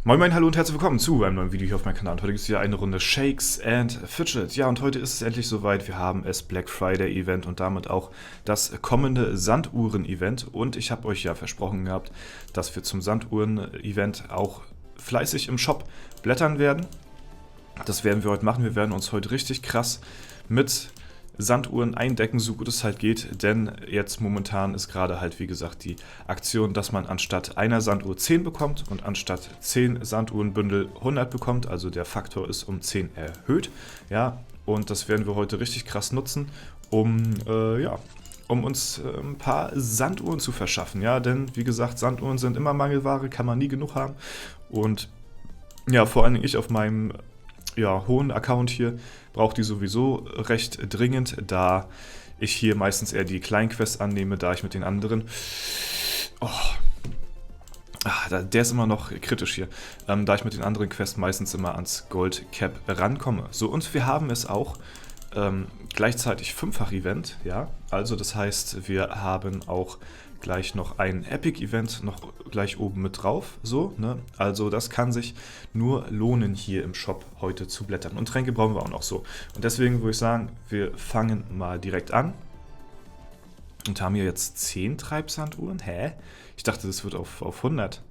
Moin Moin, hallo und herzlich willkommen zu einem neuen Video hier auf meinem Kanal. Und heute gibt es wieder eine Runde Shakes and Fidget. Ja, und heute ist es endlich soweit. Wir haben es Black Friday Event und damit auch das kommende Sanduhren-Event. Und ich habe euch ja versprochen gehabt, dass wir zum Sanduhren-Event auch fleißig im Shop blättern werden. Das werden wir heute machen. Wir werden uns heute richtig krass mit Sanduhren eindecken, so gut es halt geht, denn jetzt momentan ist gerade halt, wie gesagt, die Aktion, dass man anstatt einer Sanduhr 10 bekommt und anstatt 10 Sanduhrenbündel 100 bekommt, also der Faktor ist um 10 erhöht, ja, und das werden wir heute richtig krass nutzen, um uns ein paar Sanduhren zu verschaffen, ja, denn, wie gesagt, Sanduhren sind immer Mangelware, kann man nie genug haben und ja, vor allen Dingen ich auf meinem hohen Account hier brauche die sowieso recht dringend, da ich hier meistens eher die Kleinquests annehme, da ich mit den anderen... der ist immer noch kritisch hier, da ich mit den anderen Quests meistens immer ans Gold Cap rankomme. So, und wir haben es auch gleichzeitig 5-fach-Event, ja, also das heißt, wir haben auch gleich noch ein Epic-Event noch gleich oben mit drauf, so, ne, also das kann sich nur lohnen, hier im Shop heute zu blättern. Und Tränke brauchen wir auch noch so. Und deswegen würde ich sagen, wir fangen mal direkt an und haben hier jetzt 10 Treibsanduhren. Hä? Ich dachte, das wird auf 100.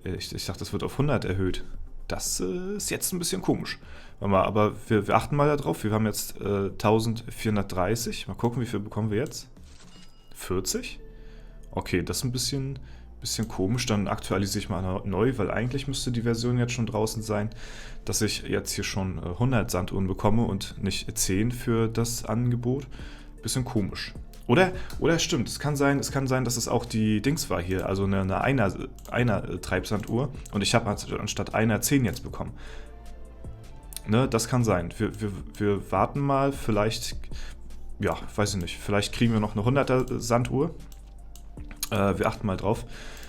Ich dachte, das wird auf 100 erhöht. Das ist jetzt ein bisschen komisch. Warte mal, aber wir achten mal darauf. Wir haben jetzt 1430. Mal gucken, wie viel bekommen wir jetzt? 40? Okay, das ist ein bisschen komisch. Dann aktualisiere ich mal neu, weil eigentlich müsste die Version jetzt schon draußen sein, dass ich jetzt hier schon 100 Sanduhren bekomme und nicht 10 für das Angebot. Bisschen komisch. Oder stimmt, es kann sein, dass es auch die Dings war hier, also eine einer Treibsanduhr und ich habe anstatt einer 10 jetzt bekommen. Ne, das kann sein. Wir warten mal, vielleicht, ja, weiß ich nicht, vielleicht kriegen wir noch eine 100er Sanduhr. Wir achten mal drauf.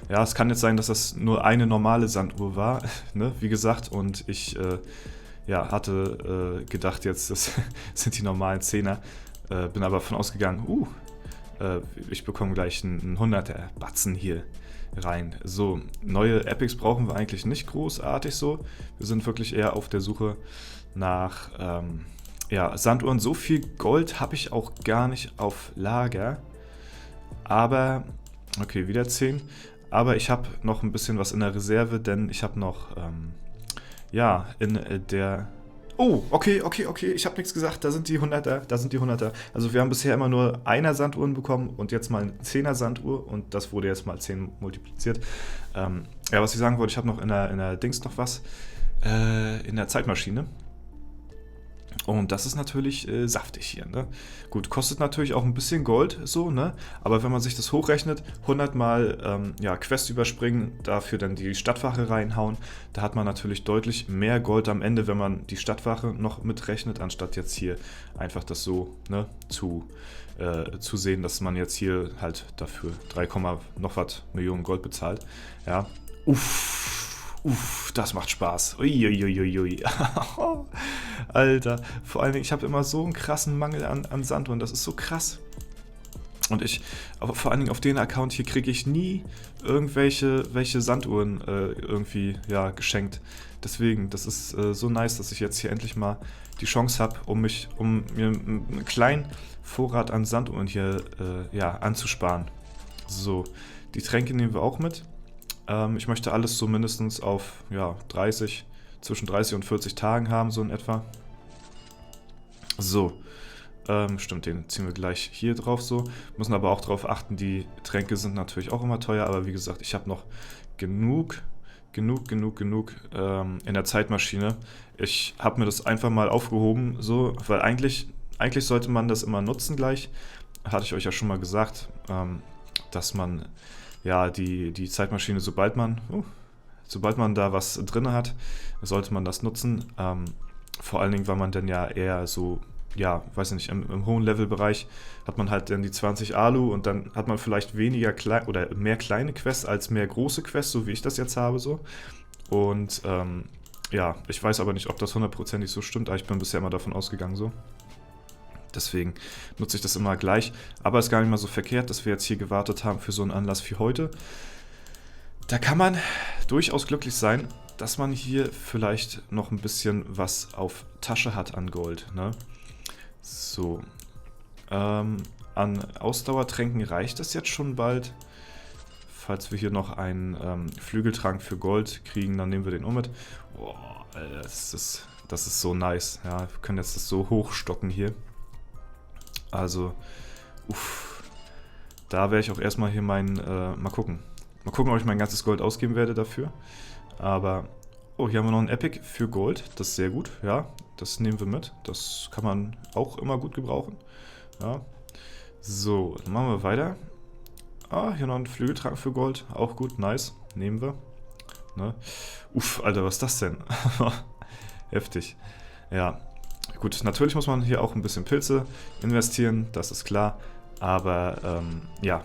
Ja, es kann jetzt sein, dass das nur eine normale Sanduhr war, ne, wie gesagt, und ich hatte gedacht, jetzt das sind die normalen 10er. Bin aber davon ausgegangen, ich bekomme gleich einen 100er Batzen hier rein. So, neue Epics brauchen wir eigentlich nicht großartig so. Wir sind wirklich eher auf der Suche nach Sanduhren. So viel Gold habe ich auch gar nicht auf Lager. Aber, okay, wieder 10. Aber ich habe noch ein bisschen was in der Reserve, denn ich habe noch, in der... Oh, okay, ich habe nichts gesagt, da sind die 100er, Also wir haben bisher immer nur einer Sanduhren bekommen und jetzt mal eine 10er Sanduhr und das wurde jetzt mal 10 multipliziert. Was ich sagen wollte, ich habe noch in der Dings noch was, in der Zeitmaschine. Und das ist natürlich saftig hier, ne? Gut, kostet natürlich auch ein bisschen Gold, so, ne? Aber wenn man sich das hochrechnet, 100 mal Quest überspringen, dafür dann die Stadtwache reinhauen, da hat man natürlich deutlich mehr Gold am Ende, wenn man die Stadtwache noch mitrechnet, anstatt jetzt hier einfach das so, ne, zu sehen, dass man jetzt hier halt dafür 3, noch was Millionen Gold bezahlt, ja. Das macht Spaß. Uiuiuiui. Alter, vor allen Dingen, ich habe immer so einen krassen Mangel an Sanduhren, das ist so krass. Und aber vor allen Dingen auf den Account hier kriege ich nie welche Sanduhren irgendwie geschenkt. Deswegen, das ist so nice, dass ich jetzt hier endlich mal die Chance habe, um mir einen kleinen Vorrat an Sanduhren hier anzusparen. So, die Tränke nehmen wir auch mit. Ich möchte alles so mindestens auf zwischen 30 und 40 Tagen haben, so in etwa. So, stimmt, den ziehen wir gleich hier drauf so. Müssen aber auch darauf achten, die Tränke sind natürlich auch immer teuer, aber wie gesagt, ich habe noch genug in der Zeitmaschine. Ich habe mir das einfach mal aufgehoben, so, weil eigentlich sollte man das immer nutzen gleich. Hatte ich euch ja schon mal gesagt, dass man die Zeitmaschine, sobald man da was drin hat, sollte man das nutzen. Vor allen Dingen, weil man dann ja eher so, weiß nicht, im hohen Levelbereich hat man halt dann die 20 Alu und dann hat man vielleicht weniger oder mehr kleine Quests als mehr große Quests, so wie ich das jetzt habe so. Und ich weiß aber nicht, ob das 100%ig so stimmt, aber ich bin bisher immer davon ausgegangen so. Deswegen nutze ich das immer gleich. Aber es ist gar nicht mal so verkehrt, dass wir jetzt hier gewartet haben für so einen Anlass wie heute. Da kann man durchaus glücklich sein, dass man hier vielleicht noch ein bisschen was auf Tasche hat an Gold, ne? So. An Ausdauertränken reicht es jetzt schon bald. Falls wir hier noch einen Flügeltrank für Gold kriegen, dann nehmen wir den mit. Boah, das ist so nice. Ja, wir können jetzt das so hochstocken hier. Also, uff. Da werde ich auch erstmal hier mal gucken. Mal gucken, ob ich mein ganzes Gold ausgeben werde dafür. Aber, oh, hier haben wir noch ein Epic für Gold. Das ist sehr gut, ja. Das nehmen wir mit. Das kann man auch immer gut gebrauchen. Ja. So, dann machen wir weiter. Ah, hier noch ein Flügeltrank für Gold. Auch gut, nice. Nehmen wir. Ne? Uff, Alter, was ist das denn? Heftig. Ja, gut, natürlich muss man hier auch ein bisschen Pilze investieren, das ist klar. Aber, ja,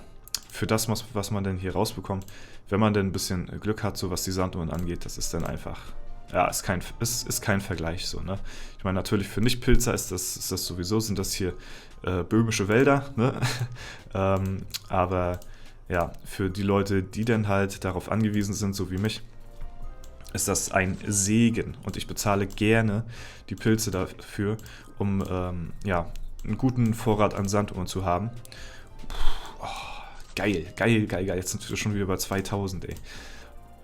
für das, was man denn hier rausbekommt, wenn man denn ein bisschen Glück hat, so was die Sanduhren angeht, das ist dann einfach, ja, ist kein Vergleich so, ne? Ich meine, natürlich für Nicht-Pilzer ist das sowieso, sind das hier böhmische Wälder, ne? Aber ja, für die Leute, die dann halt darauf angewiesen sind, so wie mich, ist das ein Segen. Und ich bezahle gerne die Pilze dafür, um ja, einen guten Vorrat an Sanduhren zu haben. Puh, oh, geil. Jetzt sind wir schon wieder bei 2000, ey.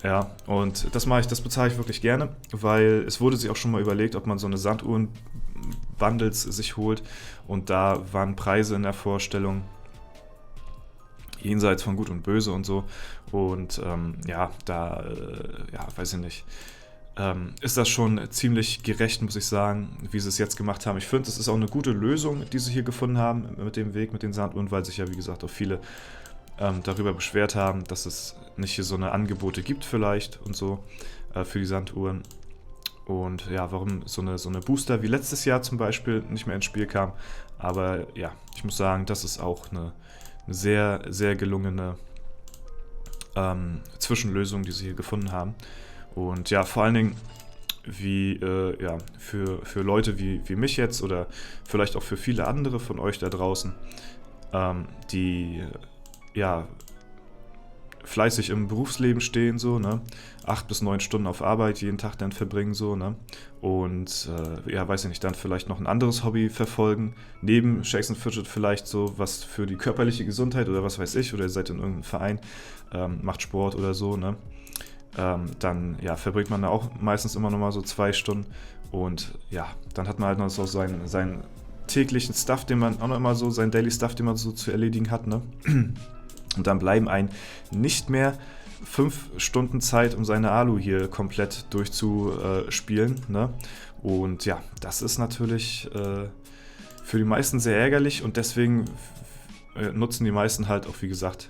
Ja, und das bezahle ich wirklich gerne, weil es wurde sich auch schon mal überlegt, ob man so eine Sanduhren-Bundles sich holt. Und da waren Preise in der Vorstellung jenseits von Gut und Böse und so. Und ja, ja, weiß ich nicht, ist das schon ziemlich gerecht, muss ich sagen, wie sie es jetzt gemacht haben. Ich finde, es ist auch eine gute Lösung, die sie hier gefunden haben mit dem Weg, mit den Sanduhren, weil sich ja, wie gesagt, auch viele darüber beschwert haben, dass es nicht hier so eine Angebote gibt vielleicht und so für die Sanduhren. Und ja, warum so eine Booster wie letztes Jahr zum Beispiel nicht mehr ins Spiel kam. Aber ja, ich muss sagen, das ist auch eine sehr, sehr gelungene Zwischenlösung, die sie hier gefunden haben. Und ja, vor allen Dingen ja, für Leute wie mich jetzt oder vielleicht auch für viele andere von euch da draußen, die ja fleißig im Berufsleben stehen, so, ne? 8 bis 9 Stunden auf Arbeit jeden Tag dann verbringen, so, ne? Und, ja, weiß ich nicht, dann vielleicht noch ein anderes Hobby verfolgen, neben Shakes and Fidget vielleicht so, was für die körperliche Gesundheit oder was weiß ich, oder ihr seid in irgendeinem Verein, macht Sport oder so, ne? Dann, ja, verbringt man da auch meistens immer noch mal so 2 Stunden und, ja, dann hat man halt noch so seinen täglichen Stuff, den man auch noch immer so, seinen Daily Stuff, den man so zu erledigen hat, ne? Und dann bleiben einem nicht mehr 5 Stunden Zeit, um seine Alu hier komplett durchzuspielen, ne? Und ja, das ist natürlich für die meisten sehr ärgerlich und deswegen nutzen die meisten halt auch, wie gesagt,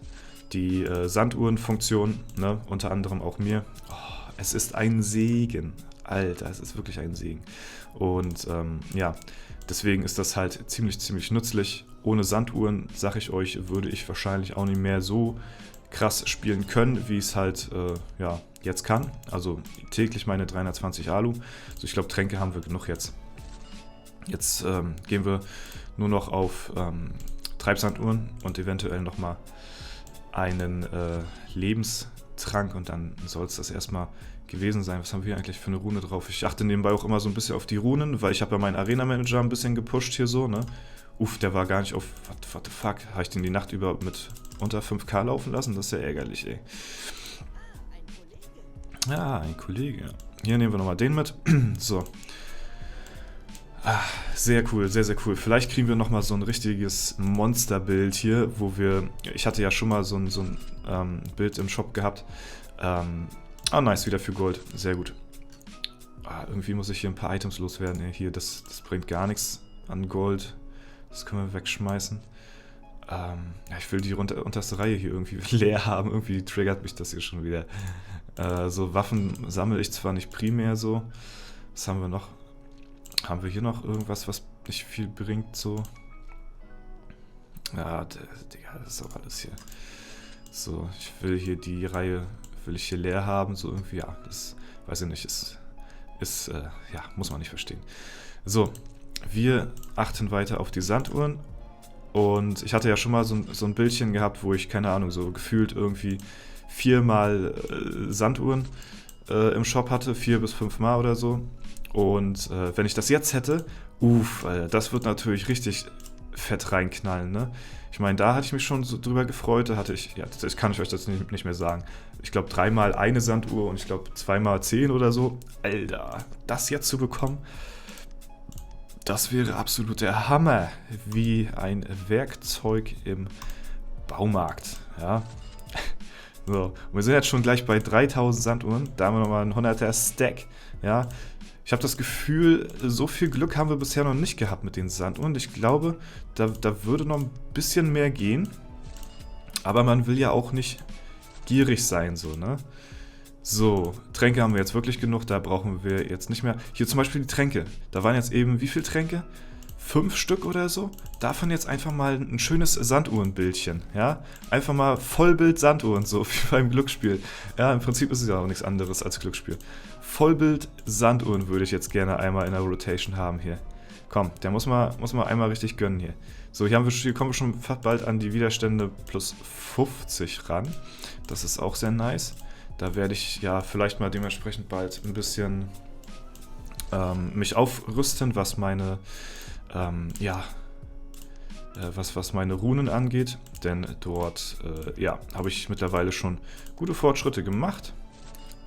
die Sanduhrenfunktion, ne? Unter anderem auch mir. Oh, es ist ein Segen. Alter, es ist wirklich ein Segen. Und ja, deswegen ist das halt ziemlich nützlich. Ohne Sanduhren, sag ich euch, würde ich wahrscheinlich auch nicht mehr so krass spielen können, wie es halt ja, jetzt kann. Also täglich meine 320 Alu. Also ich glaube, Tränke haben wir genug jetzt. Jetzt gehen wir nur noch auf Treibsanduhren und eventuell nochmal einen Lebenstrank und dann soll es das erstmal gewesen sein. Was haben wir eigentlich für eine Rune drauf? Ich achte nebenbei auch immer so ein bisschen auf die Runen, weil ich habe ja meinen Arena-Manager ein bisschen gepusht hier so, ne? Uff, der war gar nicht auf... What the fuck? Habe ich den die Nacht über mit unter 5K laufen lassen? Das ist ja ärgerlich, ey. Ja, ein Kollege. Hier nehmen wir nochmal den mit. So. Ah, sehr cool, sehr cool. Vielleicht kriegen wir nochmal so ein richtiges Monsterbild hier, wo wir... Ich hatte ja schon mal so ein Bild im Shop gehabt. Ah, nice, wieder für Gold. Sehr gut. Ah, irgendwie muss ich hier ein paar Items loswerden. Hier, das bringt gar nichts an Gold. Das können wir wegschmeißen. Ja, ich will die unterste Reihe hier irgendwie leer haben. Irgendwie triggert mich das hier schon wieder. So Waffen sammle ich zwar nicht primär so. Was haben wir noch? Haben wir hier noch irgendwas, was nicht viel bringt so? Ja, Digga, das ist auch alles hier. So, ich will hier die Reihe, will ich hier leer haben. So irgendwie, ja, das weiß ich nicht, ist ja, muss man nicht verstehen. So. Wir achten weiter auf die Sanduhren und ich hatte ja schon mal so ein Bildchen gehabt, wo ich, keine Ahnung, so gefühlt irgendwie 4-mal Sanduhren im Shop hatte, 4 bis 5 Mal oder so. Und wenn ich das jetzt hätte, das wird natürlich richtig fett reinknallen, ne? Ich meine, da hatte ich mich schon so drüber gefreut, da hatte ich, ja, das kann ich euch das nicht mehr sagen. Ich glaube 3-mal eine Sanduhr und ich glaube 2-mal 10 oder so. Alter, das jetzt zu bekommen, das wäre absolut der Hammer, wie ein Werkzeug im Baumarkt, ja. So, und wir sind jetzt schon gleich bei 3000 Sanduhren, da haben wir nochmal einen 100er Stack, ja. Ich habe das Gefühl, so viel Glück haben wir bisher noch nicht gehabt mit den Sanduhren. Ich glaube, da würde noch ein bisschen mehr gehen. Aber man will ja auch nicht gierig sein, so, ne? So, Tränke haben wir jetzt wirklich genug, da brauchen wir jetzt nicht mehr. Hier zum Beispiel die Tränke. Da waren jetzt eben wie viele Tränke? 5 Stück oder so. Davon jetzt einfach mal ein schönes Sanduhrenbildchen, ja? Einfach mal Vollbild Sanduhren, so wie beim Glücksspiel. Ja, im Prinzip ist es ja auch nichts anderes als Glücksspiel. Vollbild Sanduhren würde ich jetzt gerne einmal in der Rotation haben hier. Komm, der muss mal einmal richtig gönnen hier. So, hier kommen wir schon fast bald an die Widerstände plus 50 ran. Das ist auch sehr nice. Da werde ich ja vielleicht mal dementsprechend bald ein bisschen mich aufrüsten, was meine was meine Runen angeht, denn dort habe ich mittlerweile schon gute Fortschritte gemacht.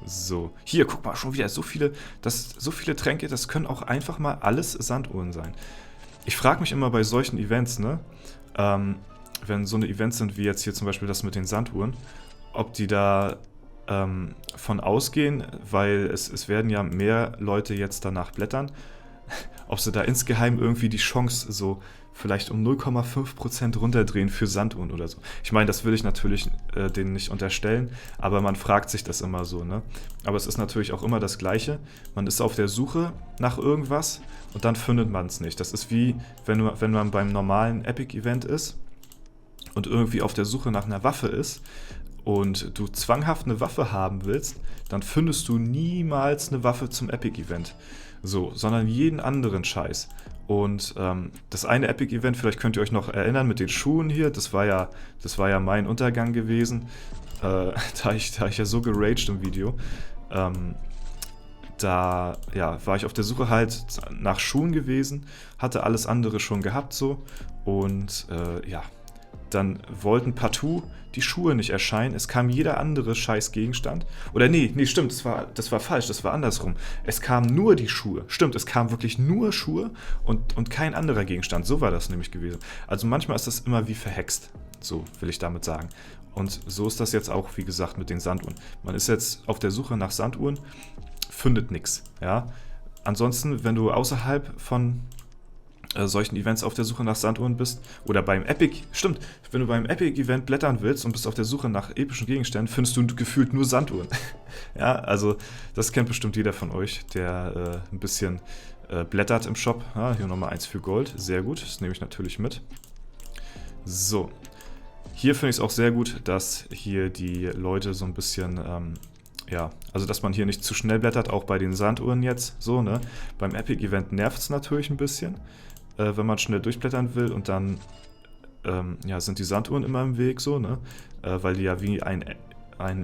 So, hier, guck mal, schon wieder so viele Tränke, das können auch einfach mal alles Sanduhren sein. Ich frage mich immer bei solchen Events, ne, wenn so eine Events sind wie jetzt hier zum Beispiel das mit den Sanduhren, ob die da von ausgehen, weil es werden ja mehr Leute jetzt danach blättern, ob sie da insgeheim irgendwie die Chance so vielleicht um 0,5% runterdrehen für Sanduhren oder so. Ich meine, das will ich natürlich denen nicht unterstellen, aber man fragt sich das immer so, ne? Aber es ist natürlich auch immer das Gleiche. Man ist auf der Suche nach irgendwas und dann findet man es nicht. Das ist wie, wenn man beim normalen Epic-Event ist und irgendwie auf der Suche nach einer Waffe ist und du zwanghaft eine Waffe haben willst, dann findest du niemals eine Waffe zum Epic-Event. So, sondern jeden anderen Scheiß. Und das eine Epic-Event, vielleicht könnt ihr euch noch erinnern mit den Schuhen hier, das war ja mein Untergang gewesen, da ich ja so geraged im Video. Da war ich auf der Suche halt nach Schuhen gewesen, hatte alles andere schon gehabt so und dann wollten partout die Schuhe nicht erscheinen. Es kam jeder andere Scheißgegenstand. Oder nee, stimmt, das war falsch, das war andersrum. Es kamen nur die Schuhe. Stimmt, es kamen wirklich nur Schuhe und kein anderer Gegenstand. So war das nämlich gewesen. Also manchmal ist das immer wie verhext. So will ich damit sagen. Und so ist das jetzt auch, wie gesagt, mit den Sanduhren. Man ist jetzt auf der Suche nach Sanduhren, findet nichts. Ja? Ansonsten, wenn du außerhalb von solchen Events auf der Suche nach Sanduhren bist oder beim Epic, stimmt, wenn du beim Epic-Event blättern willst und bist auf der Suche nach epischen Gegenständen, findest du gefühlt nur Sanduhren. Ja, also das kennt bestimmt jeder von euch, der ein bisschen blättert im Shop. Ja, hier nochmal 1 für Gold, sehr gut, das nehme ich natürlich mit. So, hier finde ich es auch sehr gut, dass hier die Leute so ein bisschen, also dass man hier nicht zu schnell blättert, auch bei den Sanduhren jetzt, so, ne. Beim Epic-Event nervt es natürlich ein bisschen, wenn man schnell durchblättern will und dann sind die Sanduhren immer im Weg, so, ne? Weil die ja wie ein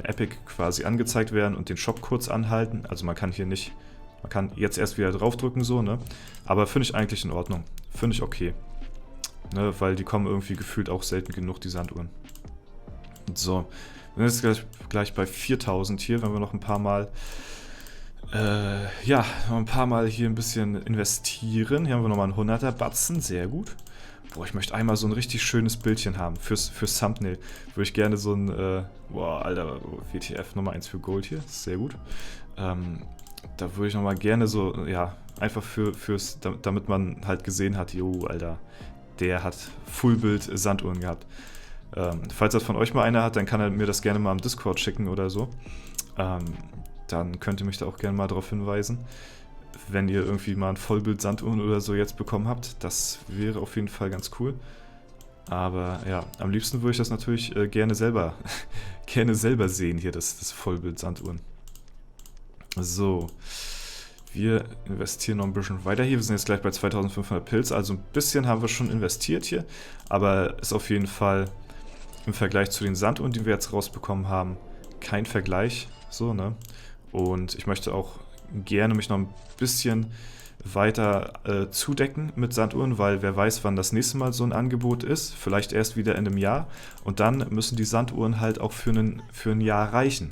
Epic quasi angezeigt werden und den Shop kurz anhalten. Also man kann jetzt erst wieder draufdrücken, so, ne? Aber finde ich eigentlich in Ordnung. Finde ich okay. Ne? Weil die kommen irgendwie gefühlt auch selten genug, die Sanduhren. So, wir sind jetzt gleich bei 4000 hier, wenn wir noch ein paar Mal hier ein bisschen investieren. Hier haben wir nochmal einen 100er Batzen, sehr gut. Boah, ich möchte einmal so ein richtig schönes Bildchen haben fürs Thumbnail. Würde ich gerne so ein, Alter, WTF Nummer 1 für Gold hier, sehr gut. Da würde ich nochmal gerne so, einfach damit man halt gesehen hat, Alter, der hat Fullbild Sanduhren gehabt. Falls das von euch mal einer hat, dann kann er mir das gerne mal im Discord schicken oder so. Dann könnt ihr mich da auch gerne mal darauf hinweisen, wenn ihr irgendwie mal ein Vollbild Sanduhren oder so jetzt bekommen habt. Das wäre auf jeden Fall ganz cool. Aber ja, am liebsten würde ich das natürlich gerne selber sehen hier, das Vollbild Sanduhren. So, wir investieren noch ein bisschen weiter hier. Wir sind jetzt gleich bei 2500 Pilz, also ein bisschen haben wir schon investiert hier. Aber ist auf jeden Fall im Vergleich zu den Sanduhren, die wir jetzt rausbekommen haben, kein Vergleich, so, ne? Und ich möchte auch gerne mich noch ein bisschen weiter zudecken mit Sanduhren, weil wer weiß, wann das nächste Mal so ein Angebot ist, vielleicht erst wieder in einem Jahr und dann müssen die Sanduhren halt auch für ein Jahr reichen,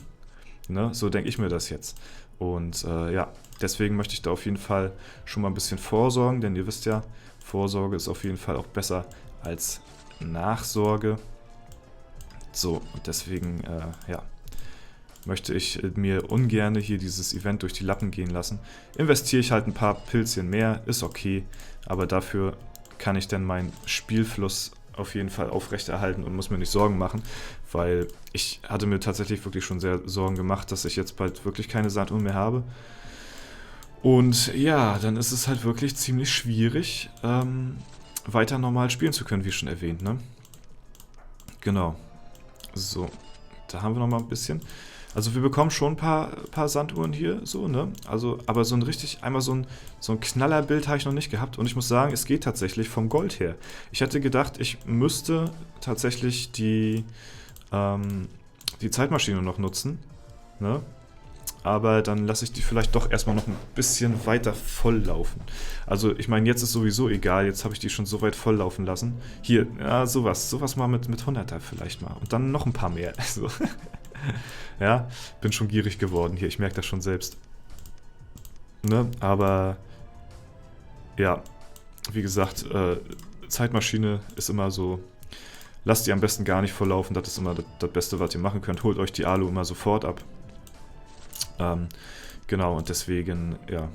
ne? So denke ich mir das jetzt. Und ja, deswegen möchte ich da auf jeden Fall schon mal ein bisschen vorsorgen, denn ihr wisst ja, Vorsorge ist auf jeden Fall auch besser als Nachsorge. So, und deswegen, ja, möchte ich mir ungern hier dieses Event durch die Lappen gehen lassen. Investiere ich halt ein paar Pilzchen mehr, ist okay, aber dafür kann ich dann meinen Spielfluss auf jeden Fall aufrechterhalten und muss mir nicht Sorgen machen, weil ich hatte mir tatsächlich wirklich schon sehr Sorgen gemacht, dass ich jetzt bald wirklich keine Sanduhren mehr habe. Und ja, dann ist es halt wirklich ziemlich schwierig, weiter normal spielen zu können, wie schon erwähnt, ne? Genau. So, da haben wir nochmal ein bisschen. Also wir bekommen schon ein paar Sanduhren hier, so, ne? Also, aber so ein einmal so ein Knallerbild habe ich noch nicht gehabt. Und ich muss sagen, es geht tatsächlich vom Gold her. Ich hätte gedacht, ich müsste tatsächlich die Zeitmaschine noch nutzen, ne? Aber dann lasse ich die vielleicht doch erstmal noch ein bisschen weiter volllaufen. Also ich meine, jetzt ist sowieso egal, jetzt habe ich die schon so weit volllaufen lassen. Hier, ja, sowas mal mit 100er vielleicht mal. Und dann noch ein paar mehr. Also, ja, bin schon gierig geworden hier, ich merke das schon selbst. Ne? Aber ja, wie gesagt, Zeitmaschine ist immer so, lasst die am besten gar nicht volllaufen, das ist immer das Beste, was ihr machen könnt. Holt euch die Alu immer sofort ab. Genau, und deswegen, ja.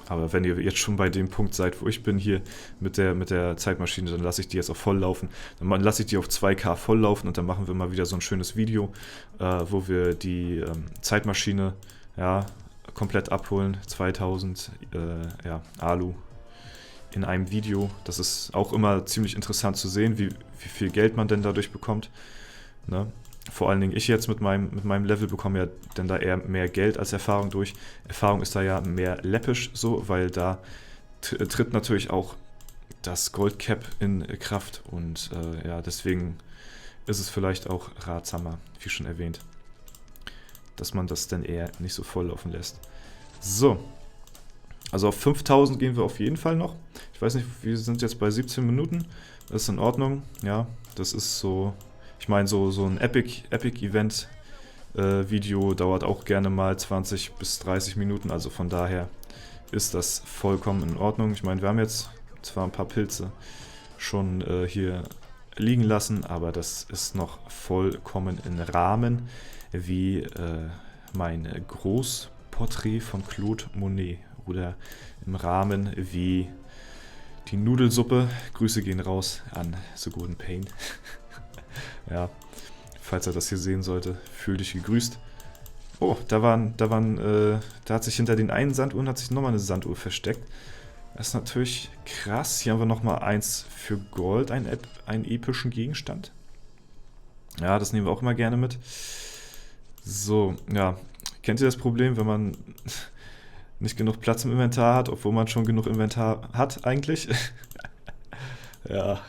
Aber wenn ihr jetzt schon bei dem Punkt seid, wo ich bin hier mit der Zeitmaschine, dann lasse ich die jetzt auch voll laufen. Dann lasse ich die auf 2K voll laufen und dann machen wir mal wieder so ein schönes Video, wo wir die Zeitmaschine, ja, komplett abholen. 2000 ja, Alu in einem Video. Das ist auch immer ziemlich interessant zu sehen, wie viel Geld man denn dadurch bekommt. Ne? Vor allen Dingen ich jetzt mit meinem Level bekomme ja dann da eher mehr Geld als Erfahrung durch. Erfahrung ist da ja mehr läppisch so, weil da tritt natürlich auch das Goldcap in Kraft und ja, deswegen ist es vielleicht auch ratsamer, wie schon erwähnt, dass man das dann eher nicht so voll laufen lässt. So, also auf 5000 gehen wir auf jeden Fall noch. Ich weiß nicht, wir sind jetzt bei 17 Minuten, das ist in Ordnung, ja, das ist so... Ich meine, so ein Epic-Event-Video dauert auch gerne mal 20 bis 30 Minuten, also von daher ist das vollkommen in Ordnung. Ich meine, wir haben jetzt zwar ein paar Pilze schon hier liegen lassen, aber das ist noch vollkommen im Rahmen, wie mein Großporträt von Claude Monet oder im Rahmen wie die Nudelsuppe. Grüße gehen raus an So Golden Pain. Ja, falls er das hier sehen sollte, fühl dich gegrüßt. Oh, da hat sich hinter den einen Sanduhren nochmal eine Sanduhr versteckt. Das ist natürlich krass. Hier haben wir nochmal eins für Gold, einen epischen Gegenstand. Ja, das nehmen wir auch immer gerne mit. So, ja. Kennt ihr das Problem, wenn man nicht genug Platz im Inventar hat, obwohl man schon genug Inventar hat eigentlich? Ja.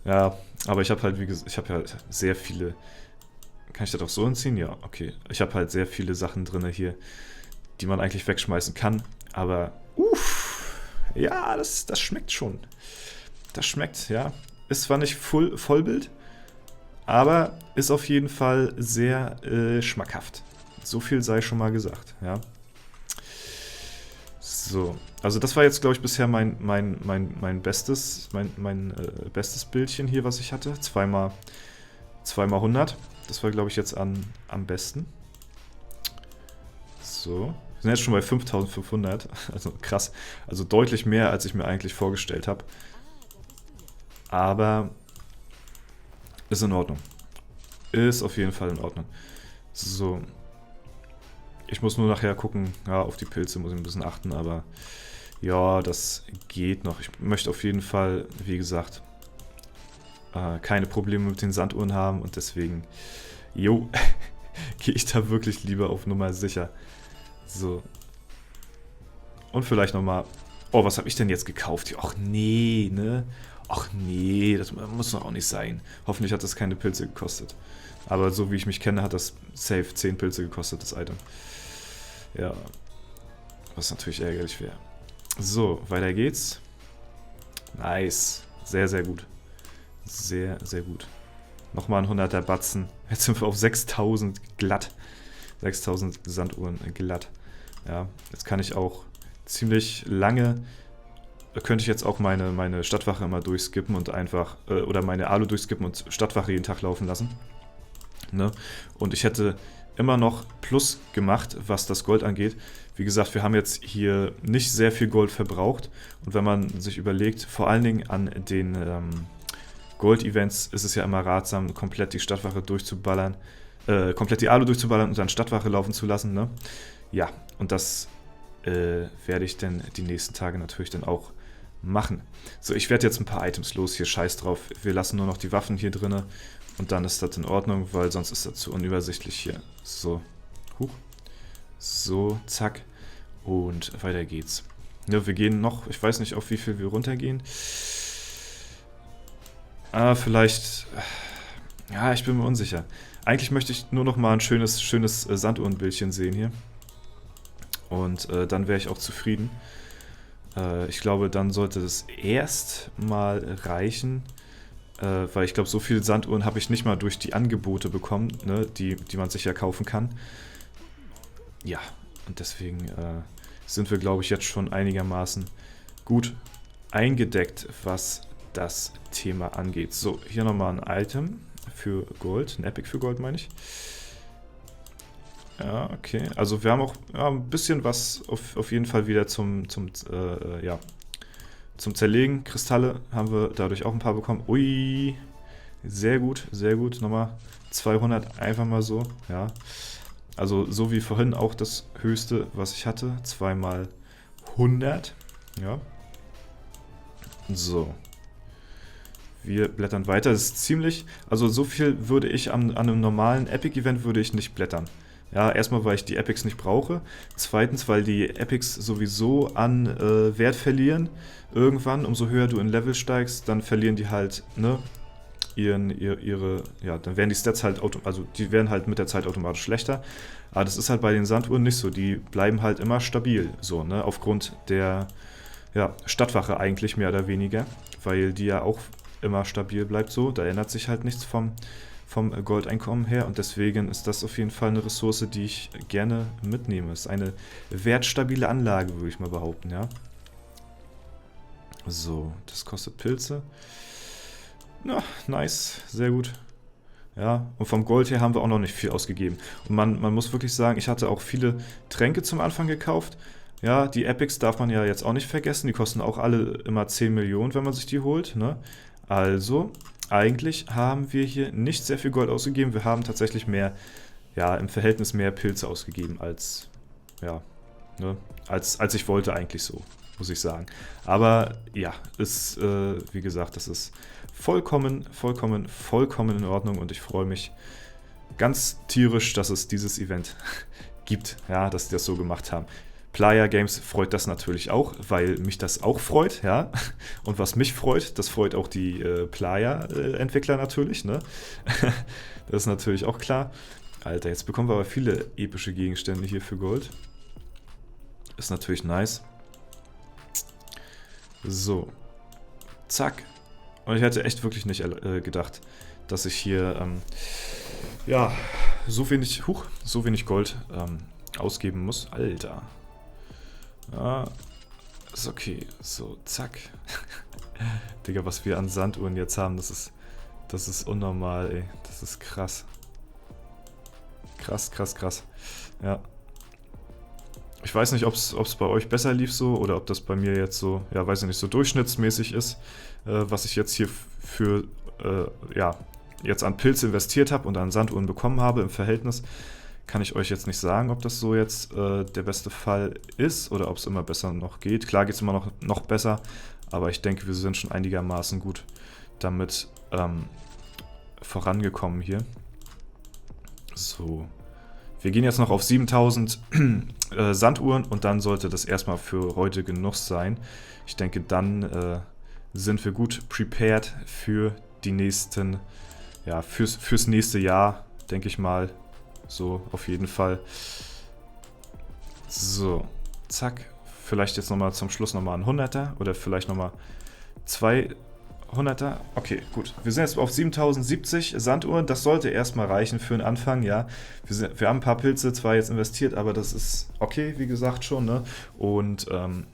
Ja, aber ich habe halt, wie gesagt, ich habe ja sehr viele... Kann ich das auch so entziehen? Ja, okay. Ich habe halt sehr viele Sachen drin hier, die man eigentlich wegschmeißen kann. Aber, ja, das schmeckt schon. Das schmeckt, ja. Ist zwar nicht Vollbild, aber ist auf jeden Fall sehr schmackhaft. So viel sei schon mal gesagt, ja. So, also das war jetzt, glaube ich, bisher mein bestes Bildchen hier, was ich hatte. Zweimal 100. Das war, glaube ich, jetzt am besten. So, wir sind jetzt schon bei 5500. Also krass. Also deutlich mehr, als ich mir eigentlich vorgestellt habe. Aber ist in Ordnung. Ist auf jeden Fall in Ordnung. So. Ich muss nur nachher gucken, ja, auf die Pilze muss ich ein bisschen achten, aber ja, das geht noch. Ich möchte auf jeden Fall, wie gesagt, keine Probleme mit den Sanduhren haben und deswegen, gehe ich da wirklich lieber auf Nummer sicher. So. Und vielleicht nochmal, oh, was habe ich denn jetzt gekauft? Ach nee, ne? Ach nee, das muss doch auch nicht sein. Hoffentlich hat das keine Pilze gekostet. Aber so wie ich mich kenne, hat das safe 10 Pilze gekostet, das Item. Ja, was natürlich ärgerlich wäre. So, weiter geht's. Nice. Sehr, sehr gut. Sehr, sehr gut. Nochmal ein 100er Batzen. Jetzt sind wir auf 6000 glatt. 6000 Sanduhren glatt. Ja, jetzt kann ich auch ziemlich lange, da könnte ich jetzt auch meine Stadtwache immer durchskippen und einfach, oder meine Alu durchskippen und Stadtwache jeden Tag laufen lassen. Ne? Und ich hätte immer noch Plus gemacht, was das Gold angeht. Wie gesagt, wir haben jetzt hier nicht sehr viel Gold verbraucht. Und wenn man sich überlegt, vor allen Dingen an den Gold-Events ist es ja immer ratsam, komplett die Stadtwache durchzuballern, komplett die Alu durchzuballern und dann Stadtwache laufen zu lassen. Ne? Ja, und das werde ich dann die nächsten Tage natürlich dann auch machen. So, ich werde jetzt ein paar Items los hier, scheiß drauf. Wir lassen nur noch die Waffen hier drin und dann ist das in Ordnung, weil sonst ist das zu unübersichtlich hier. So, huch. So, zack. Und weiter geht's. Ja, wir gehen noch, ich weiß nicht, auf wie viel wir runtergehen. Vielleicht, ja, ich bin mir unsicher. Eigentlich möchte ich nur noch mal ein schönes Sanduhrenbildchen sehen hier. Und dann wäre ich auch zufrieden. Ich glaube, dann sollte es erst mal reichen, weil ich glaube, so viele Sanduhren habe ich nicht mal durch die Angebote bekommen, ne, die man sich ja kaufen kann. Ja, und deswegen sind wir, glaube ich, jetzt schon einigermaßen gut eingedeckt, was das Thema angeht. So, hier nochmal ein Item für Gold, ein Epic für Gold, meine ich. Ja, okay. Also wir haben auch ein bisschen was auf jeden Fall wieder zum Zerlegen. Kristalle haben wir dadurch auch ein paar bekommen. Ui, sehr gut, sehr gut. Nochmal 200, einfach mal so, ja. Also so wie vorhin auch das höchste, was ich hatte. 2 mal 100, ja. So. Wir blättern weiter. Das ist ziemlich, also so viel würde ich an einem normalen Epic-Event würde ich nicht blättern. Ja, erstmal, weil ich die Epics nicht brauche. Zweitens, weil die Epics sowieso an Wert verlieren. Irgendwann, umso höher du in Level steigst, dann verlieren die halt, ne, dann werden die Stats halt, also die werden halt mit der Zeit automatisch schlechter. Aber das ist halt bei den Sanduhren nicht so. Die bleiben halt immer stabil, so, ne, aufgrund der, Stadtwache eigentlich mehr oder weniger. Weil die ja auch immer stabil bleibt so. Da ändert sich halt nichts vom Goldeinkommen her und deswegen ist das auf jeden Fall eine Ressource, die ich gerne mitnehme. Ist eine wertstabile Anlage, würde ich mal behaupten, ja. So, das kostet Pilze. Na, nice, sehr gut. Ja, und vom Gold her haben wir auch noch nicht viel ausgegeben. Und man muss wirklich sagen, ich hatte auch viele Tränke zum Anfang gekauft. Ja, die Epics darf man ja jetzt auch nicht vergessen. Die kosten auch alle immer 10 Millionen, wenn man sich die holt, ne? Also, eigentlich haben wir hier nicht sehr viel Gold ausgegeben. Wir haben tatsächlich mehr, im Verhältnis mehr Pilze ausgegeben als, als ich wollte eigentlich so, muss ich sagen. Aber ja, ist, wie gesagt, das ist vollkommen in Ordnung und ich freue mich ganz tierisch, dass es dieses Event gibt, ja, dass die das so gemacht haben. Playa Games freut das natürlich auch, weil mich das auch freut, ja. Und was mich freut, das freut auch die Playa-Entwickler natürlich, ne? Das ist natürlich auch klar. Alter, jetzt bekommen wir aber viele epische Gegenstände hier für Gold. Ist natürlich nice. So. Zack. Und ich hätte echt wirklich nicht gedacht, dass ich hier, so wenig Gold ausgeben muss. Alter. Ja, ist okay. So, zack. Digga, was wir an Sanduhren jetzt haben, das ist unnormal, ey. Das ist krass. Krass. Ja. Ich weiß nicht, ob es bei euch besser lief so oder ob das bei mir jetzt so, weiß ich nicht, so durchschnittsmäßig ist, was ich jetzt hier für, jetzt an Pilze investiert habe und an Sanduhren bekommen habe im Verhältnis. Kann ich euch jetzt nicht sagen, ob das so jetzt der beste Fall ist oder ob es immer besser noch geht. Klar geht es immer noch besser, aber ich denke, wir sind schon einigermaßen gut damit vorangekommen hier. So, wir gehen jetzt noch auf 7000 Sanduhren und dann sollte das erstmal für heute genug sein. Ich denke, dann sind wir gut prepared für die nächsten, ja, fürs nächste Jahr, denke ich mal. So, auf jeden Fall. So, zack. Vielleicht jetzt nochmal zum Schluss nochmal ein 100er oder vielleicht nochmal 200er. Okay, gut. Wir sind jetzt auf 7070 Sanduhren. Das sollte erstmal reichen für den Anfang, ja. Wir haben ein paar Pilze zwar jetzt investiert, aber das ist okay, wie gesagt schon, ne? Und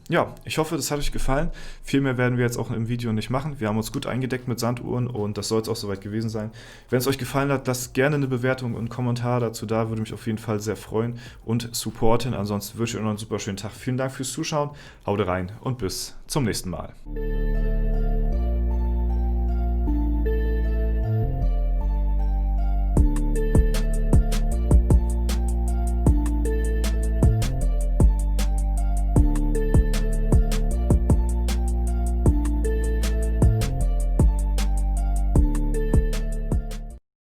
ja, ich hoffe, das hat euch gefallen. Viel mehr werden wir jetzt auch im Video nicht machen. Wir haben uns gut eingedeckt mit Sanduhren und das soll es auch soweit gewesen sein. Wenn es euch gefallen hat, lasst gerne eine Bewertung und einen Kommentar dazu da. Würde mich auf jeden Fall sehr freuen und supporten. Ansonsten wünsche ich euch noch einen super schönen Tag. Vielen Dank fürs Zuschauen. Haut rein und bis zum nächsten Mal.